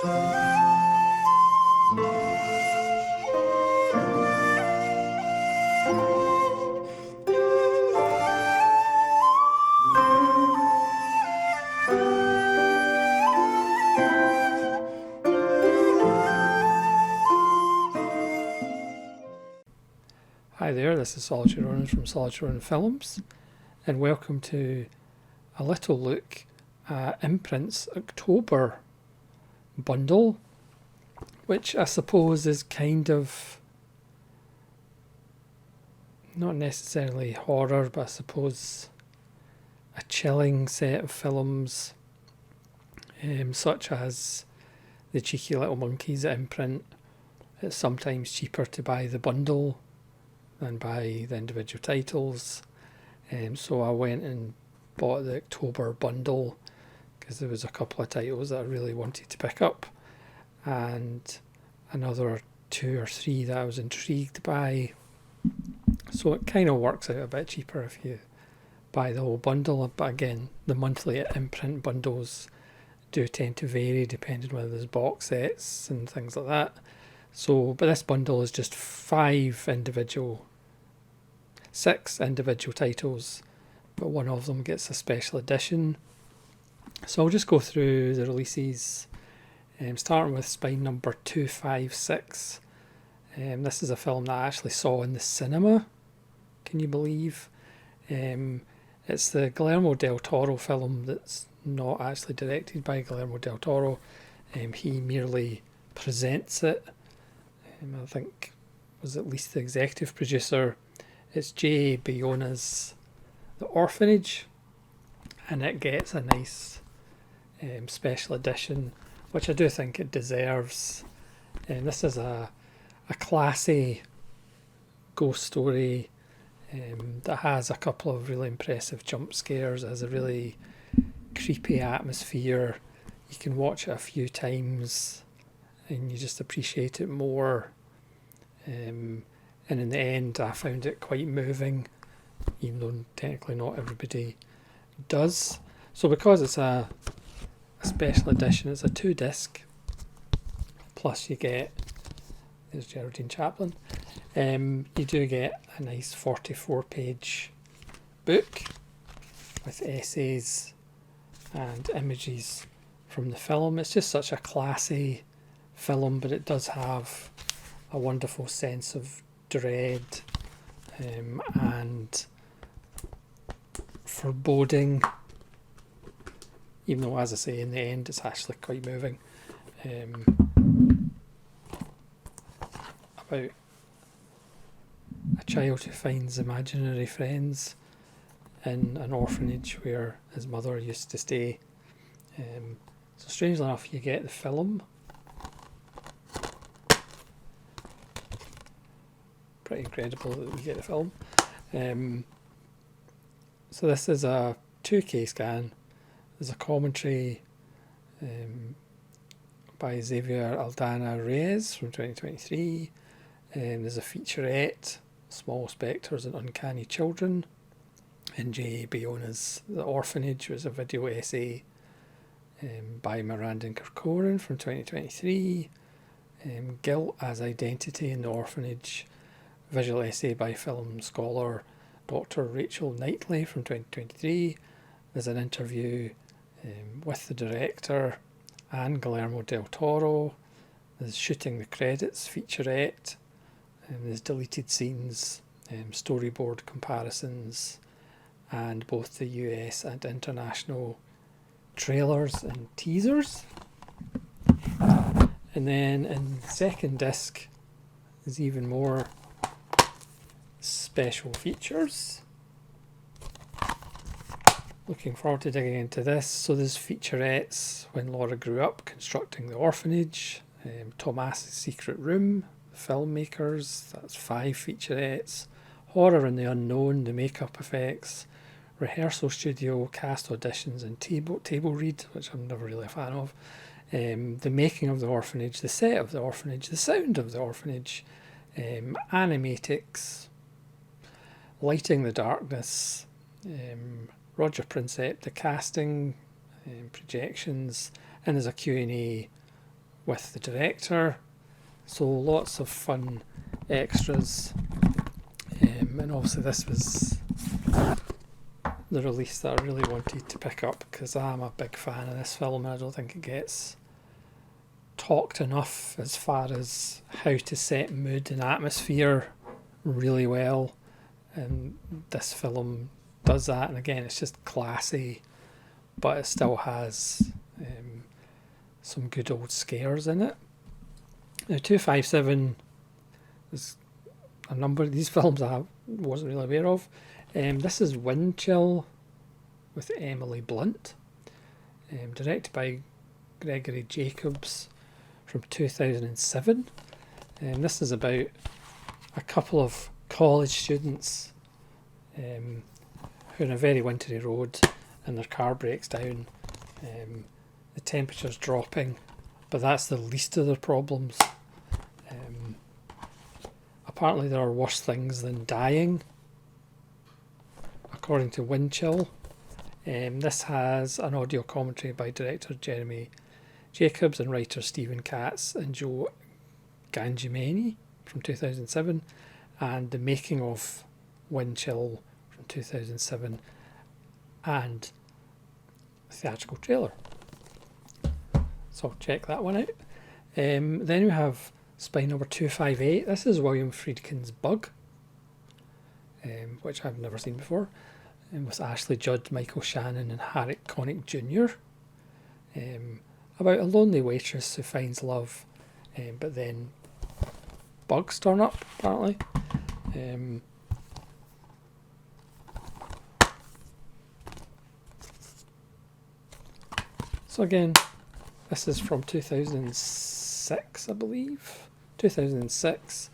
Hi there, this is Slighty from Slighty Films, and welcome to a little look at Imprint'S October bundle, which I suppose is kind of not necessarily horror, but I suppose a chilling set of films, such as The Cheeky Little Monkeys at Imprint. It's sometimes cheaper to buy the bundle than buy the individual titles, so I went and bought the October bundle because there was a couple of titles that I really wanted to pick up, and another 2 or 3 that I was intrigued by, so it kind of works out a bit cheaper if you buy the whole bundle. But again, the monthly Imprint bundles do tend to vary depending on whether there's box sets and things like that. So, but this bundle is just 6 individual titles, but one of them gets a special edition. So I'll just go through the releases, starting with spine number 256. This is a film that I actually saw in the cinema. Can you believe? It's the Guillermo del Toro film that's not actually directed by Guillermo del Toro. He merely presents it. I think was at least the executive producer. It's J. Bayona's The Orphanage, and it gets a nice special edition, which I do think it deserves. This is a classy ghost story that has a couple of really impressive jump scares. It has a really creepy atmosphere. You can watch it a few times and you just appreciate it more. And in the end, I found it quite moving, even though technically not everybody does. So because it's a special edition, it's a 2-disc, plus you get, there's Geraldine Chaplin, you do get a nice 44-page book with essays and images from the film. It's just such a classy film, but it does have a wonderful sense of dread and foreboding, even though, as I say, in the end it's actually quite moving. About a child who finds imaginary friends in an orphanage where his mother used to stay. So strangely enough, you get the film. Pretty incredible that we get the film. So this is a 2K scan. There's a commentary by Xavier Aldana Reyes from 2023. There's a featurette, Small Spectres and Uncanny Children. And J. Bayona's The Orphanage was a video essay by Miranda Kerkoren from 2023. Guilt as Identity in the Orphanage, visual essay by film scholar Dr. Rachel Knightley from 2023. There's an interview with the director and Guillermo del Toro. There's Shooting the Credits featurette. There's deleted scenes, storyboard comparisons, and both the US and international trailers and teasers. And then in the second disc, there's even more special features. Looking forward to digging into this. So there's featurettes, When Laura Grew Up, Constructing the Orphanage, Thomas's Secret Room, The Filmmakers, that's 5 featurettes, Horror in the Unknown, The Makeup Effects, Rehearsal Studio, Cast Auditions, and Table Read, which I'm never really a fan of, The Making of the Orphanage, The Set of the Orphanage, The Sound of the Orphanage, Animatics, Lighting the Darkness, Roger Princep, The Casting, Projections, and there's a Q&A with the director. So lots of fun extras. And obviously this was the release that I really wanted to pick up because I'm a big fan of this film and I don't think it gets talked enough as far as how to set mood and atmosphere really well, and this film does that. And again, it's just classy, but it still has some good old scares in it. Now 257 is a number of these films I wasn't really aware of. This is Wind Chill with Emily Blunt, directed by Gregory Jacobs, from 2007. This is about a couple of college students who are on a very wintry road and their car breaks down. The temperature's dropping, but that's the least of their problems. Apparently there are worse things than dying, according to Wind Chill. This has an audio commentary by director Jeremy Jacobs and writer Stephen Katz and Joe Gangimeni from 2007, and the making of Wind Chill from 2007, and a theatrical trailer. So check that one out. Then we have Spy number 258. This is William Friedkin's Bug, which I've never seen before, with Ashley Judd, Michael Shannon and Harry Connick Jr. About a lonely waitress who finds love, but then bugs turn up, apparently. So again, this is from 2006, I believe. 2006.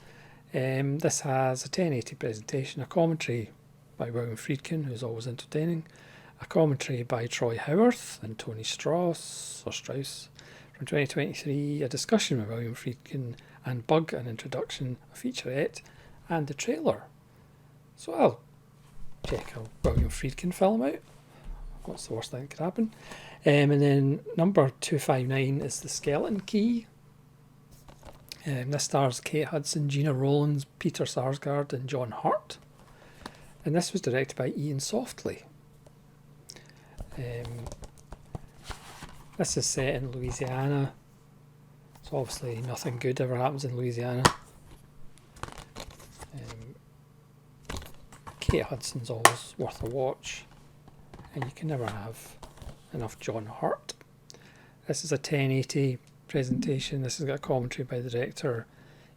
This has a 1080 presentation, a commentary by William Friedkin, who's always entertaining, a commentary by Troy Howarth and Tony Strauss from 2023, a discussion with William Friedkin and Bug, an introduction, a featurette, and the trailer. So I'll check a William Friedkin film out. What's the worst thing that could happen? And then number 259 is The Skeleton Key. This stars Kate Hudson, Gina Rowlands, Peter Sarsgaard and John Hurt. And this was directed by Ian Softley. This is set in Louisiana. So obviously nothing good ever happens in Louisiana. Kate Hudson's always worth a watch, and you can never have enough John Hurt. This is a 1080 presentation. This has got a commentary by the director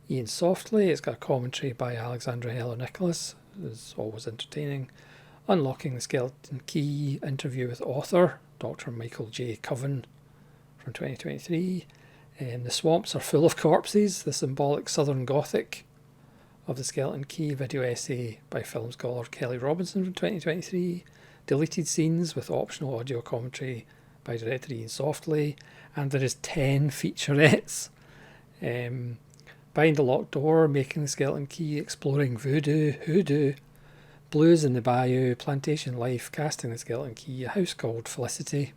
Ian Softley. It's got a commentary by Alexandra Heller Nicholas, who's always entertaining. Unlocking the Skeleton Key, interview with author Dr. Michael J. Coven from 2023. The swamps are full of corpses, the symbolic Southern Gothic of the Skeleton Key, video essay by film scholar Kelly Robinson from 2023. Deleted scenes with optional audio commentary by director Ian Softley. And there is 10 featurettes. Behind the Locked Door, Making the Skeleton Key, Exploring Voodoo, Hoodoo, Blues in the Bayou, Plantation Life, Casting the Skeleton Key, A House Called Felicity,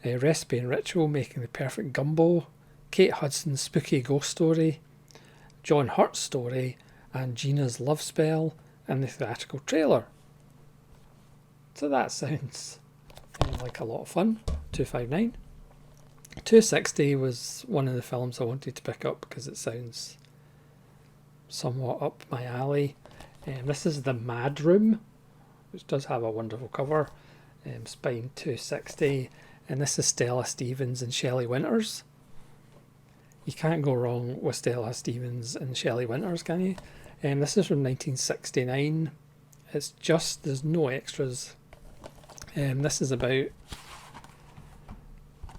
Recipe and Ritual, Making the Perfect Gumbo, Kate Hudson's Spooky Ghost Story, John Hurt's Story, and Gina's Love Spell, and the theatrical trailer. So that sounds like a lot of fun. 259. 260 was one of the films I wanted to pick up because it sounds somewhat up my alley. This is The Mad Room, which does have a wonderful cover. Spine 260, and this is Stella Stevens and Shelley Winters. You can't go wrong with Stella Stevens and Shelley Winters, can you? This is from 1969. It's just, there's no extras. This is about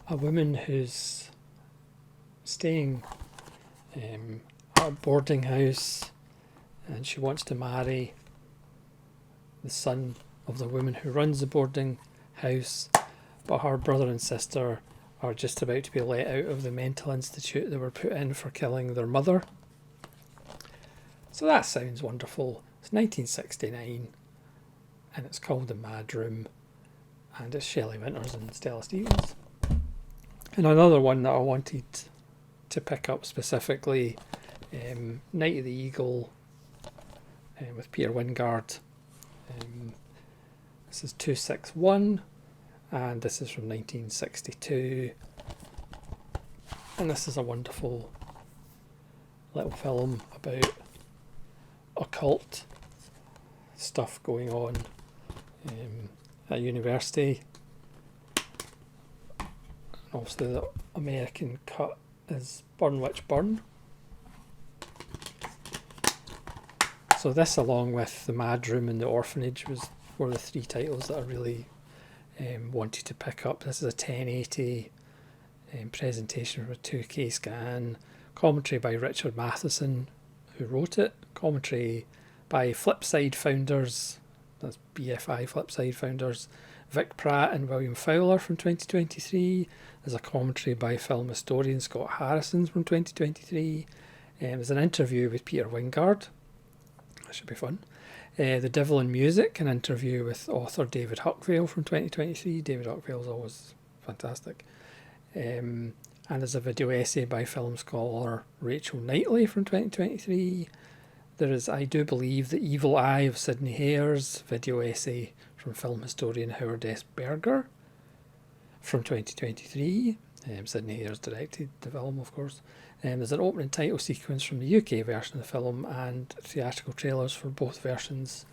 a woman who's staying at a boarding house, and she wants to marry the son of the woman who runs the boarding house, but her brother and sister are just about to be let out of the mental institute they were put in for killing their mother. So that sounds wonderful. It's 1969 and it's called The Mad Room, and it's Shelley Winters and Stella Stevens. And another one that I wanted to pick up specifically Night of the Eagle with Peter Wyngarde. This is 261, and this is from 1962. And this is a wonderful little film about occult stuff going on at university. Obviously the American cut is Burn Witch Burn. So this, along with The Mad Room and The Orphanage, were the three titles that I really wanted to pick up. This is a 1080 presentation for a 2K scan. Commentary by Richard Matheson, who wrote it. Commentary by Flipside founders, that's BFI Flipside founders, Vic Pratt and William Fowler from 2023. There's a commentary by film historian Scott Harrison from 2023. There's an interview with Peter Wyngarde. That should be fun. The Devil in Music, an interview with author David Huckvale from 2023. David Huckvale's always fantastic. And there's a video essay by film scholar Rachel Knightley from 2023. There is I Do Believe the Evil Eye of Sidney Hayers, video essay from film historian Howard S. Berger from 2023. Sidney Hayers directed the film, of course. There's an opening title sequence from the UK version of the film and theatrical trailers for both versions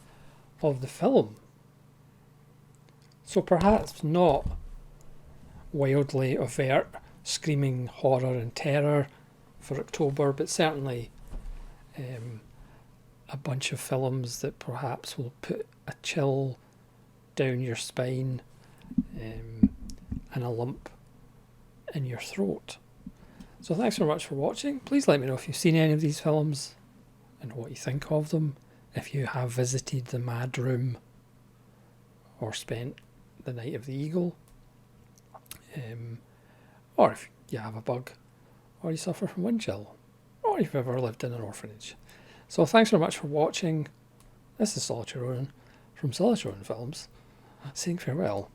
of the film. So perhaps not wildly overt screaming horror and terror for October, but certainly a bunch of films that perhaps will put a chill down your spine and a lump in your throat. So thanks very much for watching. Please let me know if you've seen any of these films and what you think of them. If you have visited the Mad Room or spent the Night of the Eagle, or if you have a bug, or you suffer from wind chill, or if you've ever lived in an orphanage. So thanks very much for watching. This is Solitary Ronan from Solitary Ronan Films, saying farewell.